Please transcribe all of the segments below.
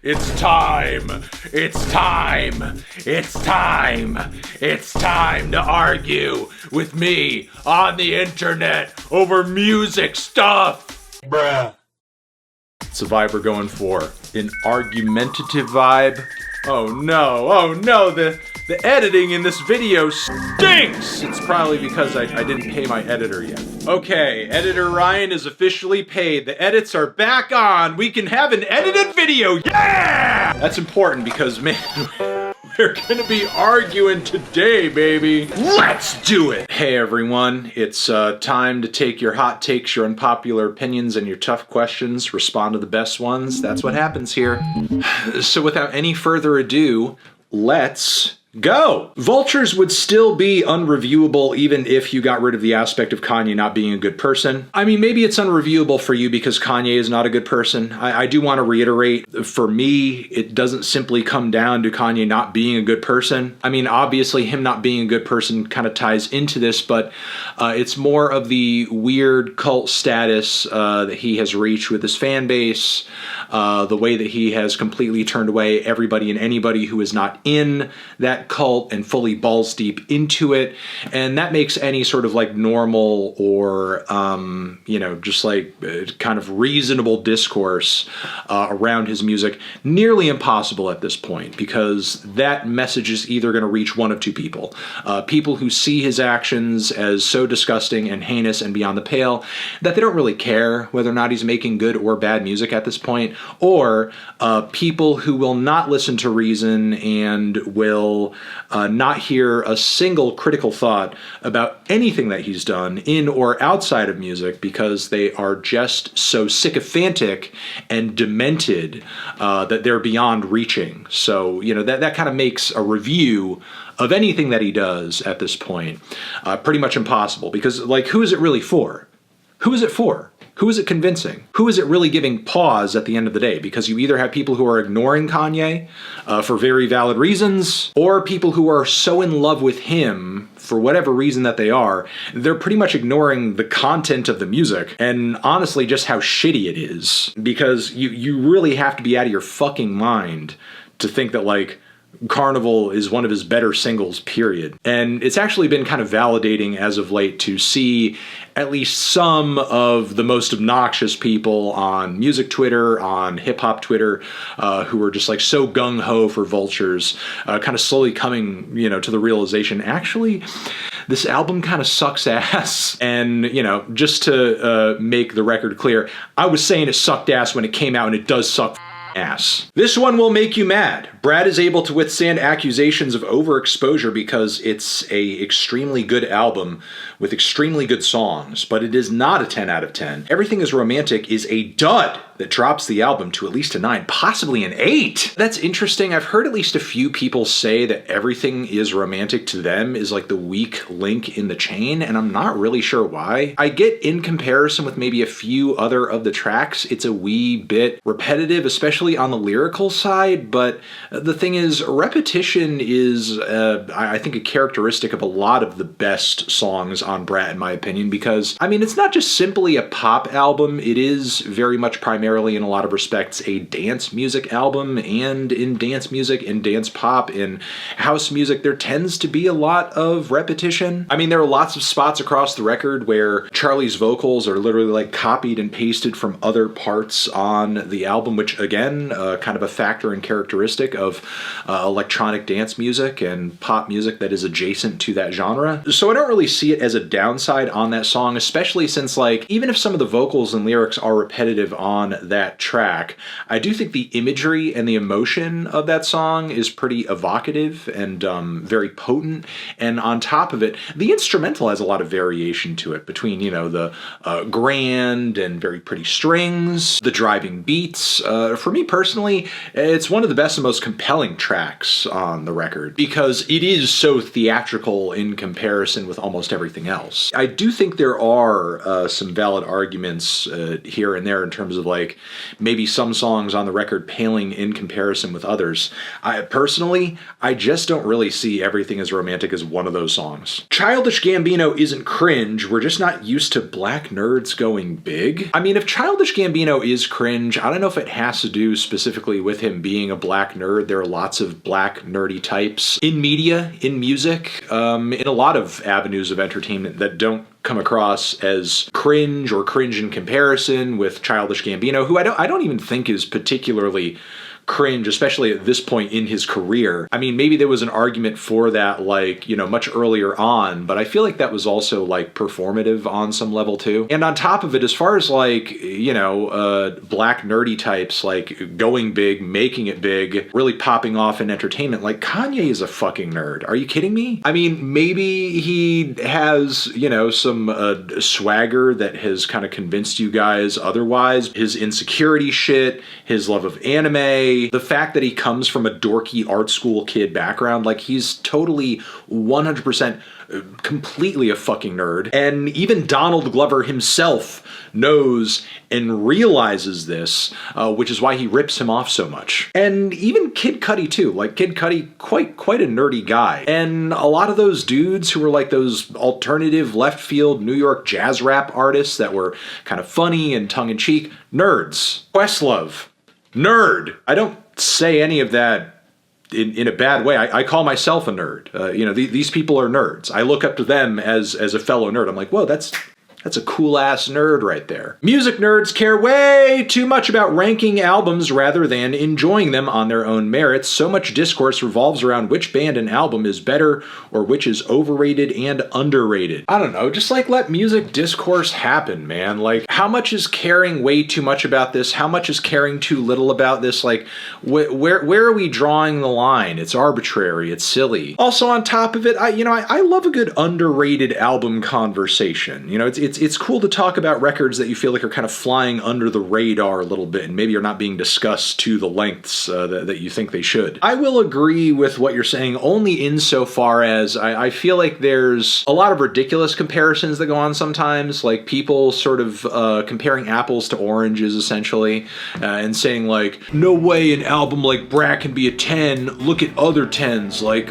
It's time! It's time! It's time! It's time to argue with me on the internet over music stuff! Bruh. It's a vibe we're going for. An argumentative vibe. Oh no, the editing in this video stinks! It's probably because I didn't pay my editor yet. Okay, editor Ryan is officially paid. The edits are back on. We can have an edited video, yeah! That's important because, man, we're gonna be arguing today, baby. Let's do it! Hey everyone, it's time to take your hot takes, your unpopular opinions, and your tough questions, respond to the best ones. That's what happens here. So without any further ado, let's go! Vultures would still be unreviewable even if you got rid of the aspect of Kanye not being a good person. I mean, maybe it's unreviewable for you because Kanye is not a good person. I do want to reiterate, for me, it doesn't simply come down to Kanye not being a good person. I mean, obviously him not being a good person kind of ties into this, but it's more of the weird cult status that he has reached with his fan base, the way that he has completely turned away everybody and anybody who is not in that cult and fully balls deep into it, and that makes any sort of like normal or just like kind of reasonable discourse around his music nearly impossible at this point, because that message is either going to reach one of two people. People who see his actions as so disgusting and heinous and beyond the pale that they don't really care whether or not he's making good or bad music at this point, or people who will not listen to reason and will not hear a single critical thought about anything that he's done in or outside of music because they are just so sycophantic and demented that they're beyond reaching. So, that kind of makes a review of anything that he does at this point pretty much impossible, because, like, who is it really for? Who is it for? Who is it convincing? Who is it really giving pause at the end of the day? Because you either have people who are ignoring Kanye for very valid reasons, or people who are so in love with him for whatever reason that they are, they're pretty much ignoring the content of the music and honestly just how shitty it is. Because you really have to be out of your fucking mind to think that, like, Carnival is one of his better singles, period. And it's actually been kind of validating as of late to see at least some of the most obnoxious people on music Twitter, on hip-hop Twitter, who are just like so gung-ho for Vultures, kind of slowly coming, to the realization, actually, this album kind of sucks ass. And, just to make the record clear, I was saying it sucked ass when it came out, and it does suck ass. This one will make you mad. BRAT is able to withstand accusations of overexposure because it's a extremely good album with extremely good songs, but it is not a 10 out of 10. Everything is Romantic is a dud that drops the album to at least a 9, possibly an 8. That's interesting. I've heard at least a few people say that Everything is Romantic to them is like the weak link in the chain, and I'm not really sure why. I get, in comparison with maybe a few other of the tracks, it's a wee bit repetitive, especially on the lyrical side, but the thing is, repetition is, I think, a characteristic of a lot of the best songs on BRAT, in my opinion, because, I mean, it's not just simply a pop album, it is very much primarily, in a lot of respects, a dance music album, and in dance music, in dance pop, in house music, there tends to be a lot of repetition. I mean, there are lots of spots across the record where Charli's vocals are literally like copied and pasted from other parts on the album, which, again, kind of a factor and characteristic of electronic dance music and pop music that is adjacent to that genre. So I don't really see it as a downside on that song, especially since, like, even if some of the vocals and lyrics are repetitive on that track, I do think the imagery and the emotion of that song is pretty evocative and very potent. And on top of it, the instrumental has a lot of variation to it between, the grand and very pretty strings, the driving beats. For me personally, it's one of the best and most compelling tracks on the record because it is so theatrical in comparison with almost everything else. I do think there are some valid arguments here and there in terms of, like, like maybe some songs on the record paling in comparison with others. Personally, I just don't really see Everything Is Romantic as one of those songs. Childish Gambino isn't cringe, we're just not used to black nerds going big. I mean, if Childish Gambino is cringe, I don't know if it has to do specifically with him being a black nerd. There are lots of black nerdy types in media, in music, in a lot of avenues of entertainment that don't come across as cringe or cringe in comparison with Childish Gambino, who I don't even think is particularly cringe, especially at this point in his career. I mean, maybe there was an argument for that, like, you know, much earlier on, but I feel like that was also like performative on some level too. And on top of it, as far as like, you know, black nerdy types, like going big, making it big, really popping off in entertainment, like Kanye is a fucking nerd. Are you kidding me? I mean, maybe he has, you know, some swagger that has kind of convinced you guys otherwise. His insecurity shit, his love of anime, the fact that he comes from a dorky art school kid background, like he's totally 100% completely a fucking nerd. And even Donald Glover himself knows and realizes this, which is why he rips him off so much. And even Kid Cudi too. Like Kid Cudi, quite a nerdy guy. And a lot of those dudes who were like those alternative left field New York jazz rap artists that were kind of funny and tongue-in-cheek, nerds. Questlove, nerd. I don't say any of that in a bad way. I call myself a nerd. You know, these people are nerds. I look up to them as a fellow nerd. I'm like, whoa, that's a cool-ass nerd right there. Music nerds care way too much about ranking albums rather than enjoying them on their own merits. So much discourse revolves around which band and album is better or which is overrated and underrated. I don't know, just like let music discourse happen, man. Like, how much is caring way too much about this? How much is caring too little about this? Like, where are we drawing the line? It's arbitrary, it's silly. Also on top of it, I love a good underrated album conversation. You know, it's cool to talk about records that you feel like are kind of flying under the radar a little bit and maybe are not being discussed to the lengths that you think they should. I will agree with what you're saying only insofar as I feel like there's a lot of ridiculous comparisons that go on sometimes, like people sort of comparing apples to oranges essentially, and saying like, no way an album like BRAT can be a 10, look at other 10s like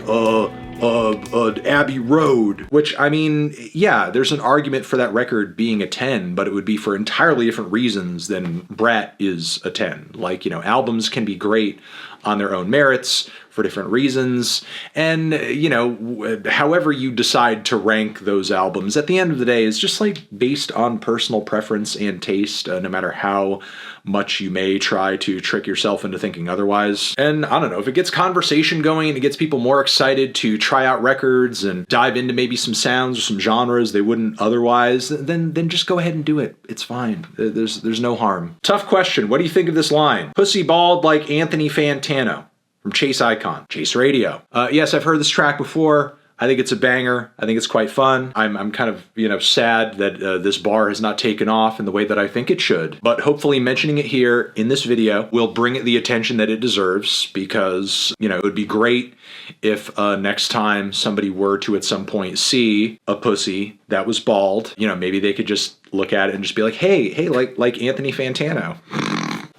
Abbey Road, which, I mean, yeah, there's an argument for that record being a 10, but it would be for entirely different reasons than BRAT is a 10. Like, you know, albums can be great on their own merits for different reasons, and, you know, however you decide to rank those albums, at the end of the day, is just like based on personal preference and taste, no matter how much you may try to trick yourself into thinking otherwise. And I don't know, if it gets conversation going and it gets people more excited to try out records and dive into maybe some sounds or some genres they wouldn't otherwise, then just go ahead and do it. It's fine. There's no harm. Tough question. What do you think of this line? Pussy bald like Anthony Fantano. From Chase Icon, Chase Radio. Yes, I've heard this track before. I think it's a banger. I think it's quite fun. I'm kind of, you know, sad that this bar has not taken off in the way that I think it should. But hopefully mentioning it here in this video will bring it the attention that it deserves, because, you know, it would be great if next time somebody were to at some point see a pussy that was bald, you know, maybe they could just look at it and just be like, hey, like Anthony Fantano.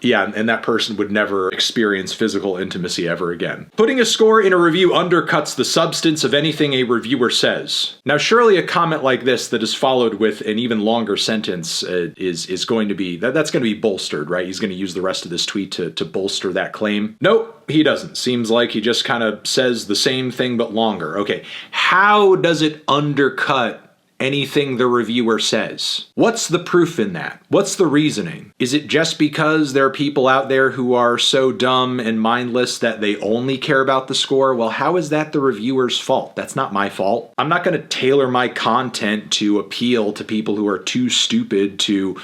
Yeah, and that person would never experience physical intimacy ever again. Putting a score in a review undercuts the substance of anything a reviewer says. Now, surely a comment like this that is followed with an even longer sentence is going to be, that's going to be bolstered, right? He's going to use the rest of this tweet to bolster that claim. Nope, he doesn't. Seems like he just kind of says the same thing but longer. Okay, how does it undercut anything the reviewer says? What's the proof in that? What's the reasoning? Is it just because there are people out there who are so dumb and mindless that they only care about the score? Well, how is that the reviewer's fault? That's not my fault. I'm not going to tailor my content to appeal to people who are too stupid to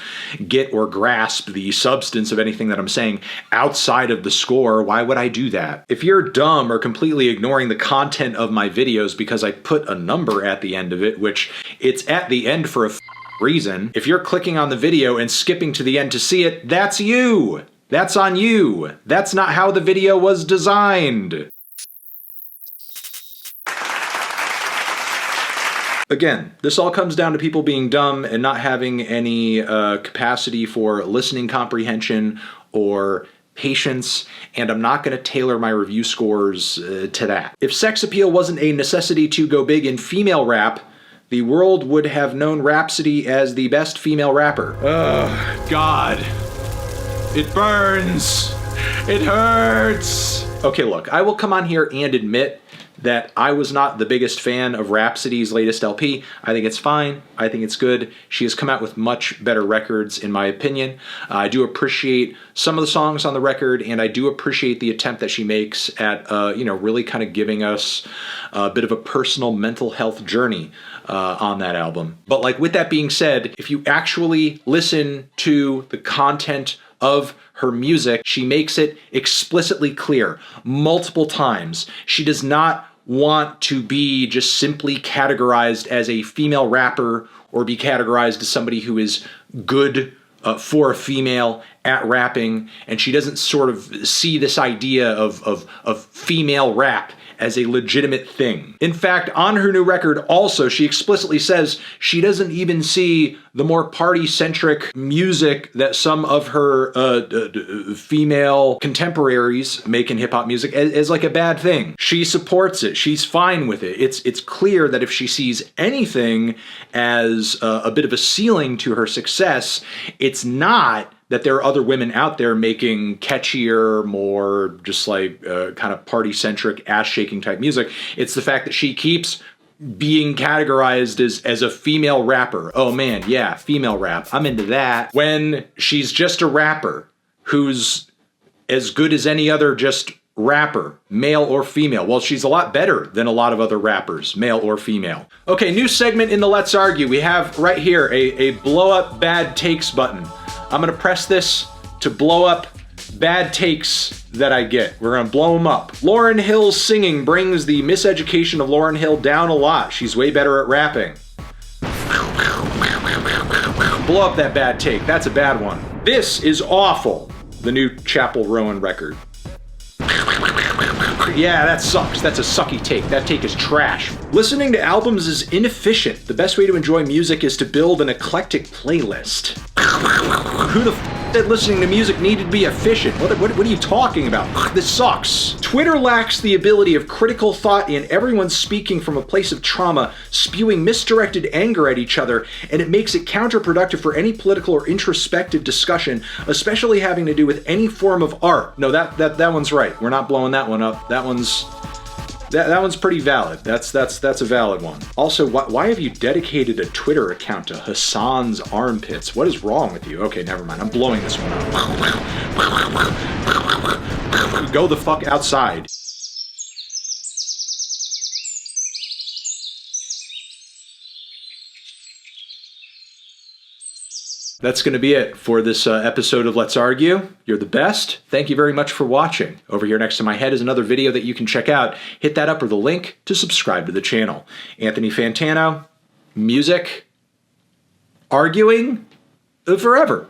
get or grasp the substance of anything that I'm saying outside of the score. Why would I do that? If you're dumb or completely ignoring the content of my videos because I put a number at the end of it, which it's at the end for a reason. If you're clicking on the video and skipping to the end to see it, that's you. That's on you. That's not how the video was designed. Again, this all comes down to people being dumb and not having any capacity for listening comprehension or patience, and I'm not going to tailor my review scores to that. If sex appeal wasn't a necessity to go big in female rap, the world would have known Rhapsody as the best female rapper. Ugh, God. It burns. It hurts. Okay, look, I will come on here and admit that I was not the biggest fan of Rhapsody's latest LP. I think it's fine. I think it's good. She has come out with much better records, in my opinion. I do appreciate some of the songs on the record, and I do appreciate the attempt that she makes at, really kind of giving us a bit of a personal mental health journey on that album. But like, with that being said, if you actually listen to the content of her music, she makes it explicitly clear multiple times. She does not want to be just simply categorized as a female rapper or be categorized as somebody who is good for a female at rapping, and she doesn't sort of see this idea of female rap as a legitimate thing. In fact, on her new record also, she explicitly says she doesn't even see the more party-centric music that some of her female contemporaries make in hip-hop music as like a bad thing. She supports it. She's fine with it. It's clear that if she sees anything as a bit of a ceiling to her success, it's not that there are other women out there making catchier, more just like kind of party-centric, ass-shaking type music. It's the fact that she keeps being categorized as a female rapper. Oh man, yeah, female rap. I'm into that. When she's just a rapper who's as good as any other just rapper, male or female. Well, she's a lot better than a lot of other rappers, male or female. Okay, new segment in the Let's Argue. We have right here a blow up bad takes button. I'm gonna press this to blow up bad takes that I get. We're gonna blow them up. Lauryn Hill's singing brings the miseducation of Lauryn Hill down a lot. She's way better at rapping. Blow up that bad take. That's a bad one. This is awful. The new Chappell Rowan record. Yeah, that sucks. That's a sucky take. That take is trash. Listening to albums is inefficient. The best way to enjoy music is to build an eclectic playlist. Who the f said listening to music needed to be efficient? What are you talking about? This sucks. Twitter lacks the ability of critical thought, and everyone's speaking from a place of trauma, spewing misdirected anger at each other, and it makes it counterproductive for any political or introspective discussion, especially having to do with any form of art. No, that one's right. We're not blowing that one up. That one's pretty valid. That's a valid one. Also, why have you dedicated a Twitter account to Hassan's armpits? What is wrong with you? Okay, never mind. I'm blowing this one up. Go the fuck outside. That's going to be it for this episode of Let's Argue. You're the best. Thank you very much for watching. Over here next to my head is another video that you can check out. Hit that up or the link to subscribe to the channel. Anthony Fantano, music, arguing forever.